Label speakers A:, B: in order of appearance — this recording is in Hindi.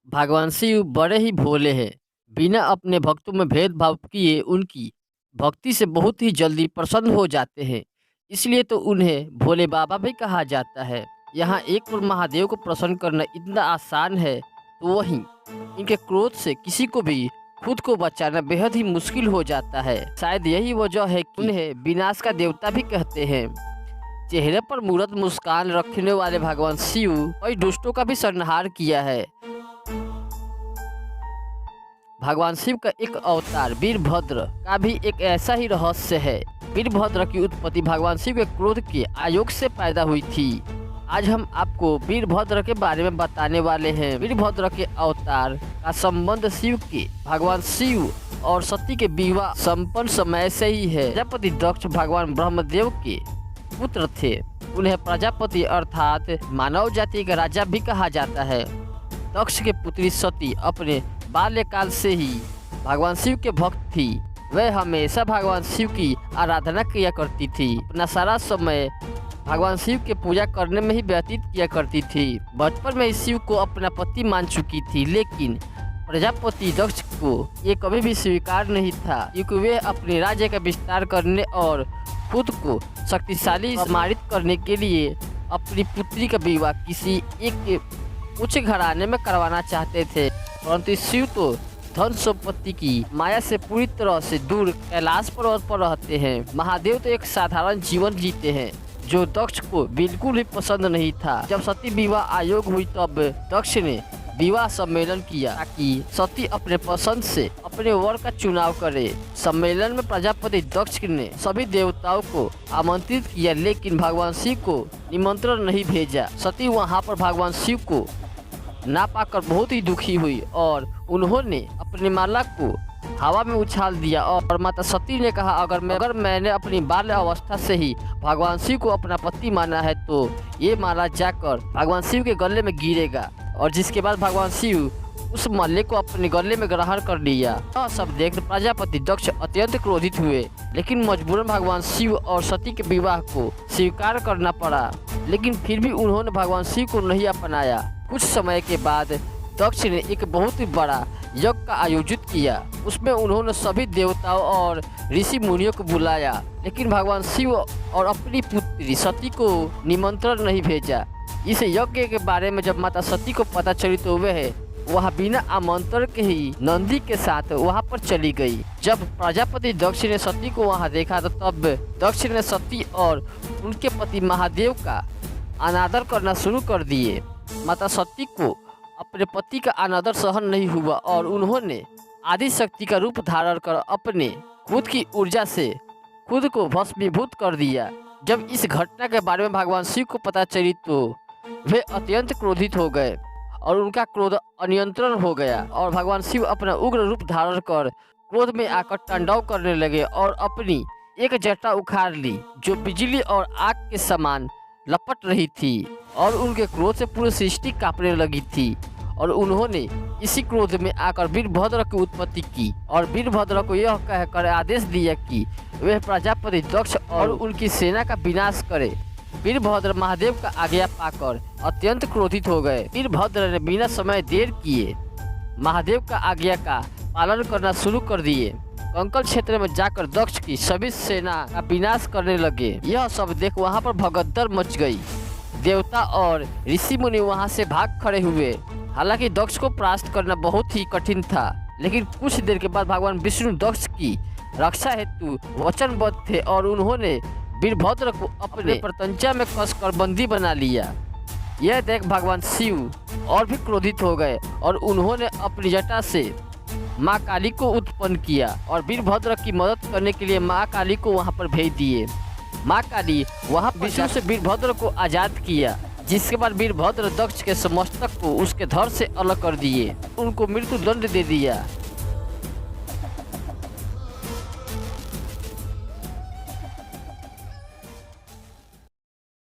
A: भगवान शिव बड़े ही भोले हैं। बिना अपने भक्तों में भेदभाव किए उनकी भक्ति से बहुत ही जल्दी प्रसन्न हो जाते हैं। इसलिए तो उन्हें भोले बाबा भी कहा जाता है। यहाँ एक और महादेव को प्रसन्न करना इतना आसान है, तो वहीं इनके क्रोध से किसी को भी खुद को बचाना बेहद ही मुश्किल हो जाता है। शायद यही वजह है कि उन्हें विनाश का देवता भी कहते हैं। चेहरे पर मूरत मुस्कान रखने वाले भगवान शिव कई दुष्टों का भी संहार किया है। भगवान शिव का एक अवतार वीरभद्र का भी एक ऐसा ही रहस्य है। वीरभद्र की उत्पत्ति भगवान शिव के क्रोध के आयोग से पैदा हुई थी। आज हम आपको वीरभद्र के बारे में बताने वाले हैं। वीरभद्र के अवतार का संबंध शिव के भगवान शिव और सती के विवाह संपन्न समय से ही है। प्रजापति दक्ष भगवान ब्रह्मदेव के पुत्र थे। उन्हें प्रजापति अर्थात मानव जाति का राजा भी कहा जाता है। दक्ष के पुत्री सती अपने बाल्यकाल से ही भगवान शिव के भक्त थी। वह हमेशा भगवान शिव की आराधना किया करती थी। अपना सारा समय भगवान शिव के पूजा करने में ही व्यतीत किया करती थी। बचपन में ही शिव को अपना पति मान चुकी थी, लेकिन प्रजापति दक्ष को ये कभी भी स्वीकार नहीं था, क्योंकि वे अपने राज्य का विस्तार करने और खुद को शक्तिशाली सम्मानित करने के लिए अपनी पुत्री का विवाह किसी एक उच्च घराने में करवाना चाहते थे। परंतु शिव तो धन संपत्ति की माया से पूरी तरह से दूर कैलाश पर्वत पर रहते हैं। महादेव तो एक साधारण जीवन जीते हैं, जो दक्ष को बिल्कुल ही पसंद नहीं था। जब सती विवाह आयोग हुई तब दक्ष ने विवाह सम्मेलन किया ताकि सती अपने पसंद से अपने वर का चुनाव करे। सम्मेलन में प्रजापति दक्ष ने सभी देवताओं को आमंत्रित किया, लेकिन भगवान शिव को निमंत्रण नहीं भेजा। सती वहां पर भगवान शिव को ना पाकर बहुत ही दुखी हुई और उन्होंने अपनी माला को हवा में उछाल दिया। और माता सती ने कहा, अगर मैंने अपनी बाल्य अवस्था से ही भगवान शिव को अपना पति माना है, तो ये माला जाकर भगवान शिव के गले में गिरेगा। और जिसके बाद भगवान शिव उस माले को अपने गले में ग्रहण कर लिया। यह सब देख प्रजापति दक्ष अत्यंत क्रोधित हुए, लेकिन मजबूरन भगवान शिव और सती के विवाह को स्वीकार करना पड़ा। लेकिन फिर भी उन्होंने भगवान शिव को नहीं अपनाया। कुछ समय के बाद दक्ष ने एक बहुत ही बड़ा यज्ञ का आयोजित किया। उसमें उन्होंने सभी देवताओं और ऋषि मुनियों को बुलाया, लेकिन भगवान शिव और अपनी पुत्री सती को निमंत्रण नहीं भेजा। इस यज्ञ के बारे में जब माता सती को पता चली तो वह बिना आमंत्रण के ही नंदी के साथ वहां पर चली गई। जब प्रजापति दक्ष ने सती को वहां देखा तो तब दक्ष ने सती और उनके पति महादेव का अनादर करना शुरू कर दिए। माता सती को अपने पति का अनादर सहन नहीं हुआ और उन्होंने आदि शक्ति का रूप धारण कर अपने खुद की ऊर्जा से खुद को भस्मीभूत कर दिया। जब इस घटना के बारे में भगवान शिव को पता चली तो वे अत्यंत क्रोधित हो गए और उनका क्रोध अनियंत्रण हो गया और भगवान शिव अपना उग्र रूप धारण कर क्रोध में आकर तांडव करने लगे और अपनी एक जटा उखाड़ ली, जो बिजली और आग के समान लपट रही थी और उनके क्रोध से पूरी सृष्टि कांपने लगी थी। और उन्होंने इसी क्रोध में आकर वीरभद्र की उत्पत्ति की और वीरभद्र को यह कहकर आदेश दिया कि वह प्रजापति दक्ष और उनकी सेना का विनाश करे। वीरभद्र महादेव का आज्ञा पाकर अत्यंत क्रोधित हो गए। वीरभद्र ने बिना समय देर किए महादेव का आज्ञा का पालन करना शुरू कर दिए। कंकल क्षेत्र में जाकर दक्ष की सभी सेना का विनाश करने लगे। यह सब देख वहां पर भगदड़ मच गई। देवता और ऋषि मुनि वहां से भाग खड़े हुए। हालांकि दक्ष को परास्त करना बहुत ही कठिन था, लेकिन कुछ देर के बाद भगवान विष्णु दक्ष की रक्षा हेतु वचनबद्ध थे और उन्होंने वीरभद्र को अपने प्रत्यंचा में कसकर बंदी बना लिया। यह देख भगवान शिव और भी क्रोधित हो गए और उन्होंने अपनी जटा से माँ काली को उत्पन्न किया और वीरभद्र की मदद करने के लिए माँ काली को वहां पर भेज दिए। माँ काली वहां विष्णु से वीरभद्र को आजाद किया, जिसके बाद वीरभद्र दक्ष के समस्तक को उसके धड़ से अलग कर दिए, उनको मृत्यु दंड दे दिया।